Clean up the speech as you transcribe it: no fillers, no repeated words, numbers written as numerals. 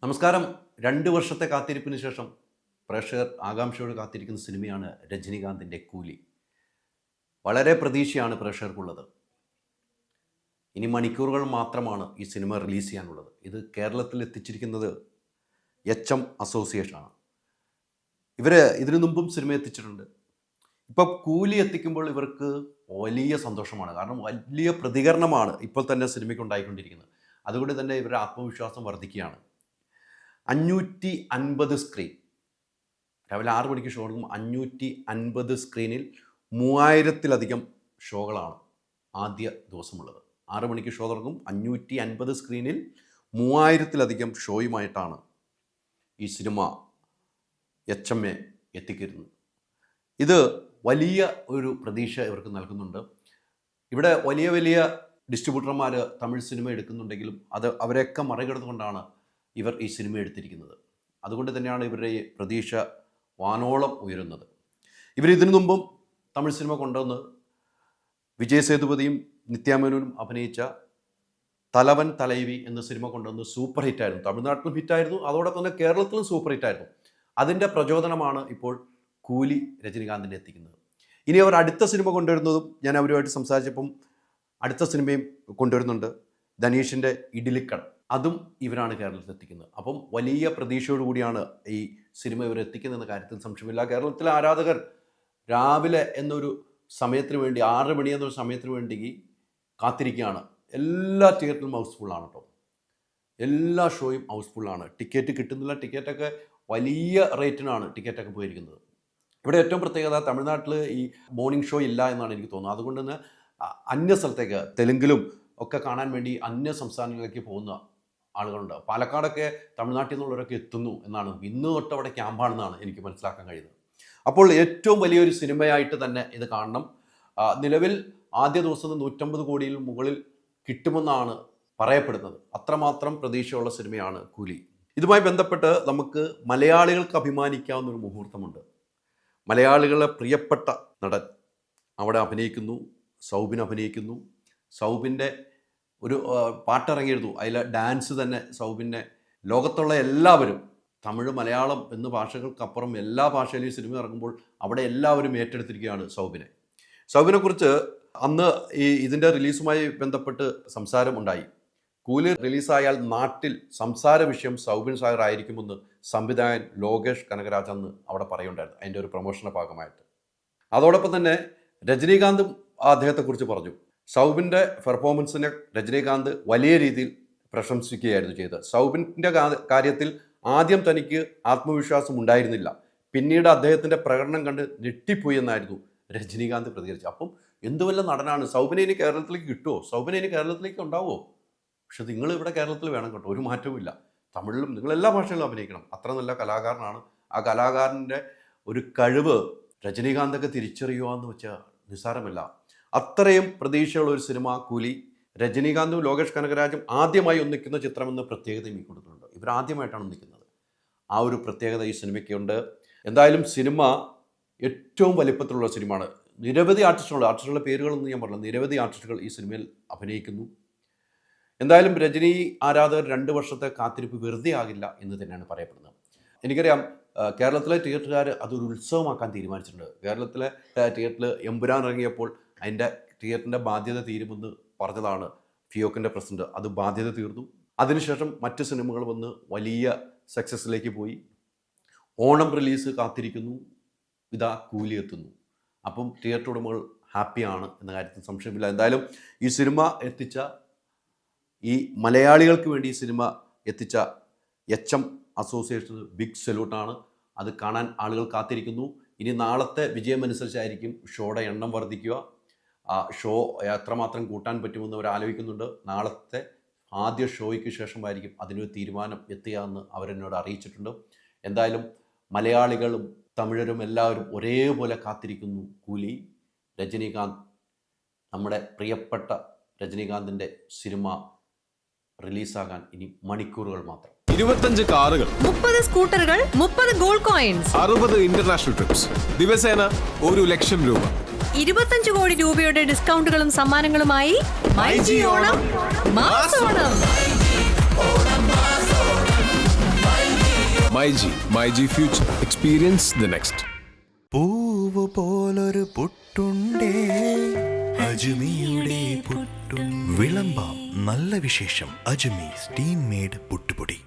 നമസ്കാരം. 2 വർഷത്തെ കാത്തിരിപ്പിന് ശേഷം പ്രേക്ഷകർ ആകാംക്ഷയോട് കാത്തിരിക്കുന്ന സിനിമയാണ് രജനീകാന്തിൻ്റെ കൂലി. വളരെ പ്രതീക്ഷയാണ് പ്രേക്ഷകർക്കുള്ളത്. ഇനി മണിക്കൂറുകൾ മാത്രമാണ് ഈ സിനിമ റിലീസ് ചെയ്യാനുള്ളത്. ഇത് കേരളത്തിൽ എത്തിച്ചിരിക്കുന്നത് എച്ച്.എം. അസോസിയേഷനാണ്. ഇവർ ഇതിനു മുമ്പും സിനിമ എത്തിച്ചിട്ടുണ്ട്. ഇപ്പോൾ കൂലി എത്തിക്കുമ്പോൾ ഇവർക്ക് വലിയ സന്തോഷമാണ്. കാരണം വലിയ പ്രതികരണമാണ് ഇപ്പോൾ തന്നെ സിനിമയ്ക്ക് ഉണ്ടായിക്കൊണ്ടിരിക്കുന്നത്. അതുകൊണ്ട് തന്നെ ഇവരുടെ ആത്മവിശ്വാസം വർദ്ധിക്കുകയാണ്. 550 സ്ക്രീൻ, രാവിലെ 6 മണിക്ക് ഷോ തുടങ്ങും. 550 സ്ക്രീനിൽ 3000-ലധികം ഷോകളാണ് ആദ്യ ദിവസമുള്ളത്. 6 മണിക്ക് ഷോ തുടങ്ങും. 550 സ്ക്രീനിൽ 3000-ലധികം ഷോയുമായിട്ടാണ് ഈ സിനിമ എച്ച്.എം.എ എത്തിക്കരുന്നത്. ഇത് വലിയ ഒരു പ്രതീക്ഷ ഇവർക്ക് നൽകുന്നുണ്ട്. ഇവിടെ വലിയ വലിയ ഡിസ്ട്രിബ്യൂട്ടർമാർ തമിഴ് സിനിമ എടുക്കുന്നുണ്ടെങ്കിലും അവരെയൊക്കെ മറികടന്നുകൊണ്ടാണ് ഇവർ ഈ സിനിമ എടുത്തിരിക്കുന്നത്. അതുകൊണ്ട് തന്നെയാണ് ഇവരുടെ പ്രതീക്ഷ വാനോളം ഉയരുന്നത്. ഇതിനു മുമ്പും തമിഴ് സിനിമ കൊണ്ടുവന്ന് വിജയ് സേതുപതിയും നിത്യാമേനോനും അഭിനയിച്ച തലവൻ തലൈവി എന്ന സിനിമ കൊണ്ടുവന്ന് സൂപ്പർ ഹിറ്റായിരുന്നു. തമിഴ്നാട്ടിലും ഹിറ്റായിരുന്നു, അതോടൊപ്പം തന്നെ കേരളത്തിലും സൂപ്പർ ഹിറ്റായിരുന്നു. അതിൻ്റെ പ്രചോദനമാണ് ഇപ്പോൾ കൂലി രജനീകാന്തിനെ എത്തിക്കുന്നത്. ഇനി അവർ അടുത്ത സിനിമ കൊണ്ടുവരുന്നതും ഞാൻ അവരുമായിട്ട് സംസാരിച്ചപ്പം അടുത്ത സിനിമയും കൊണ്ടുവരുന്നുണ്ട്, ധനീഷിൻ്റെ ഇഡ്ഡലിക്കട. അതും ഇവരാണ് കേരളത്തിൽ എത്തിക്കുന്നത്. അപ്പം വലിയ പ്രതീക്ഷയോടുകൂടിയാണ് ഈ സിനിമ ഇവർ എത്തിക്കുന്നതെന്ന കാര്യത്തിൽ സംശയമില്ല. കേരളത്തിലെ ആരാധകർ രാവിലെ എന്നൊരു സമയത്തിന് വേണ്ടി, 6 മണി എന്നൊരു സമയത്തിന് വേണ്ടി കാത്തിരിക്കുകയാണ്. എല്ലാ തിയേറ്ററിലും ഹൗസ്ഫുള്ളാണ് കേട്ടോ. എല്ലാ ഷോയും ഹൗസ്ഫുള്ളാണ്. ടിക്കറ്റ് കിട്ടുന്നില്ല. ടിക്കറ്റൊക്കെ വലിയ റേറ്റിനാണ് ടിക്കറ്റൊക്കെ പോയിരിക്കുന്നത്. ഇവിടെ ഏറ്റവും പ്രത്യേകത, തമിഴ്നാട്ടിൽ ഈ മോർണിംഗ് ഷോ ഇല്ല എന്നാണ് എനിക്ക് തോന്നുന്നത്. അതുകൊണ്ട് തന്നെ അന്യ സ്ഥലത്തേക്ക്, തെലുങ്കിലും ഒക്കെ കാണാൻ വേണ്ടി അന്യ സംസ്ഥാനങ്ങളിലേക്ക് പോകുന്ന ആളുകളുണ്ട്. പാലക്കാടൊക്കെ തമിഴ്നാട്ടിൽ നിന്നുള്ളവരൊക്കെ എത്തുന്നു എന്നാണ്, ഇന്ന് തൊട്ട് അവിടെ ക്യാമ്പാണെന്നാണ് എനിക്ക് മനസ്സിലാക്കാൻ കഴിയുന്നത്. അപ്പോൾ ഏറ്റവും വലിയൊരു സിനിമയായിട്ട് തന്നെ ഇത് കാണണം. നിലവിൽ ആദ്യ ദിവസം 150 കോടിയിൽ മുകളിൽ കിട്ടുമെന്നാണ് പറയപ്പെടുന്നത്. അത്രമാത്രം പ്രതീക്ഷയുള്ള സിനിമയാണ് കൂലി. ഇതുമായി ബന്ധപ്പെട്ട് നമുക്ക് മലയാളികൾക്ക് അഭിമാനിക്കാവുന്നൊരു മുഹൂർത്തമുണ്ട്. മലയാളികളെ പ്രിയപ്പെട്ട നടൻ അവിടെ അഭിനയിക്കുന്നു. സൗബിൻ അഭിനയിക്കുന്നു. സൗബിൻ്റെ ഒരു പാട്ടിറങ്ങിയിരുന്നു. അതിലെ ഡാൻസ് തന്നെ സൗബിനെ ലോകത്തുള്ള എല്ലാവരും, തമിഴ് മലയാളം എന്ന ഭാഷകൾക്കപ്പുറം എല്ലാ ഭാഷയിലും സിനിമ ഇറങ്ങുമ്പോൾ അവിടെ എല്ലാവരും ഏറ്റെടുത്തിരിക്കുകയാണ് സൗബിനെക്കുറിച്ച്. അന്ന് ഇതിൻ്റെ റിലീസുമായി ബന്ധപ്പെട്ട് സംസാരം ഉണ്ടായി. കൂലി റിലീസായാൽ നാട്ടിൽ സംസാര വിഷയം സൗബിൻ സാഗർ ആയിരിക്കുമെന്ന് സംവിധായകൻ ലോകേഷ് കനകരാജ് അന്ന് അവിടെ പറയുണ്ടായിരുന്നു, അതിൻ്റെ ഒരു പ്രൊമോഷൻ്റെ ഭാഗമായിട്ട്. അതോടൊപ്പം തന്നെ രജനീകാന്തും അദ്ദേഹത്തെക്കുറിച്ച് പറഞ്ഞു. സൗബിൻ്റെ പെർഫോമൻസിനെ രജനീകാന്ത് വലിയ രീതിയിൽ പ്രശംസിക്കുകയായിരുന്നു ചെയ്തത്. സൗബിൻ്റെ കാര്യത്തിൽ ആദ്യം തനിക്ക് ആത്മവിശ്വാസം ഉണ്ടായിരുന്നില്ല, പിന്നീട് അദ്ദേഹത്തിൻ്റെ പ്രകടനം കണ്ട് ഞെട്ടിപ്പോയി എന്നായിരുന്നു രജനീകാന്ത് പ്രതികരിച്ചത്. അപ്പം എന്തുവല്ല നടനാണ്. സൗബിനെ ഇനി കേരളത്തിലേക്ക് കിട്ടുമോ? സൗബിനെ ഇനി കേരളത്തിലേക്ക് ഉണ്ടാവുമോ? പക്ഷെ നിങ്ങൾ ഇവിടെ കേരളത്തിൽ വേണം കേട്ടോ, ഒരു മാറ്റവുമില്ല. തമിഴിലും നിങ്ങൾ എല്ലാ ഭാഷകളിലും അഭിനയിക്കണം. അത്ര നല്ല കലാകാരനാണ്. ആ കലാകാരൻ്റെ ഒരു കഴിവ് രജനീകാന്തൊക്കെ തിരിച്ചറിയുക എന്ന് വെച്ചാൽ നിസ്സാരമല്ല. അത്രയും പ്രതീക്ഷയുള്ള ഒരു സിനിമ കൂലി. രജനീകാന്തും ലോകേഷ് കനകരാജും ആദ്യമായി ഒന്നിക്കുന്ന ചിത്രമെന്ന പ്രത്യേകതയും ഈ കൊടുക്കുന്നുണ്ട്. ഇവരാദ്യമായിട്ടാണ് ഒന്നിക്കുന്നത്. ആ ഒരു പ്രത്യേകത ഈ സിനിമയ്ക്കുണ്ട്. എന്തായാലും സിനിമ ഏറ്റവും വലിപ്പത്തിലുള്ള സിനിമയാണ്. നിരവധി ആർട്ടിസ്റ്റുകളുടെ പേരുകളൊന്നും ഞാൻ പറഞ്ഞില്ല, നിരവധി ആർട്ടിസ്റ്റുകൾ ഈ സിനിമയിൽ അഭിനയിക്കുന്നു. എന്തായാലും രജനി ആരാധകർ 2 വർഷത്തെ കാത്തിരിപ്പ് വെറുതെ ആകില്ല എന്ന് തന്നെയാണ് പറയപ്പെടുന്നത്. എനിക്കറിയാം കേരളത്തിലെ തിയേറ്ററുകാർ അതൊരു ഉത്സവമാക്കാൻ തീരുമാനിച്ചിട്ടുണ്ട്. കേരളത്തിലെ തിയേറ്ററിൽ എമ്പുരാൻ ഇറങ്ങിയപ്പോൾ അതിൻ്റെ തിയേറ്ററിൻ്റെ ബാധ്യത തീരുമെന്ന് പറഞ്ഞതാണ് ഫിയോക്കിൻ്റെ പ്രസിഡന്റ്. അത് ബാധ്യത തീർന്നു. അതിനുശേഷം മറ്റ് സിനിമകൾ വന്ന് വലിയ സക്സസ്സിലേക്ക് പോയി. ഓണം റിലീസ് കാത്തിരിക്കുന്നു. ഇതാ കൂലി എത്തുന്നു. അപ്പം തിയേറ്റർ ഉടമകൾ ഹാപ്പിയാണ് എന്ന കാര്യത്തിൽ സംശയമില്ല. എന്തായാലും ഈ സിനിമ എത്തിച്ച, ഈ മലയാളികൾക്ക് വേണ്ടി ഈ സിനിമ എത്തിച്ച എച്ച്.എം. അസോസിയേഷന് ബിഗ് സല്യൂട്ടാണ്. അത് കാണാൻ ആളുകൾ കാത്തിരിക്കുന്നു. ഇനി നാളത്തെ വിജയമനുസരിച്ചായിരിക്കും ഷോയുടെ എണ്ണം വർദ്ധിക്കുക. ആ ഷോ എത്രമാത്രം കൂട്ടാൻ പറ്റുമെന്ന് അവർ ആലോചിക്കുന്നുണ്ട്. നാളത്തെ ആദ്യ ഷോയ്ക്ക് ശേഷമായിരിക്കും അതിനൊരു തീരുമാനം എത്തുക എന്ന് അവരെന്നോട് അറിയിച്ചിട്ടുണ്ട്. എന്തായാലും മലയാളികളും തമിഴരും എല്ലാവരും ഒരേപോലെ കാത്തിരിക്കുന്നു കൂലി. രജനീകാന്ത്, നമ്മുടെ പ്രിയപ്പെട്ട രജനീകാന്തിൻ്റെ സിനിമ റിലീസാകാൻ ഇനി മണിക്കൂറുകൾ മാത്രം. 25 കാറുകൾ, 30 സ്കൂട്ടറുകൾ, 30 ഗോൾഡ് കോയിൻസ്, 60 ഇന്റർനാഷണൽ ട്രിപ്സ്, ദിവസേന 1 ലക്ഷം രൂപ, 25 കോടി രൂപയുടെ ഡിസ്കൗണ്ടുകളും സമ്മാനങ്ങളുമായി myG Onam mass Onam. My G future, experience the next. പൂവ് പോലൊരു പുട്ടുണ്ടേ അജ്മിയുടെ പുട്ടും. വിളമ്പാം നല്ല വിശേഷം. അജ്മി സ്റ്റീം മെയ്ഡ് പുട്ടുപൊടി.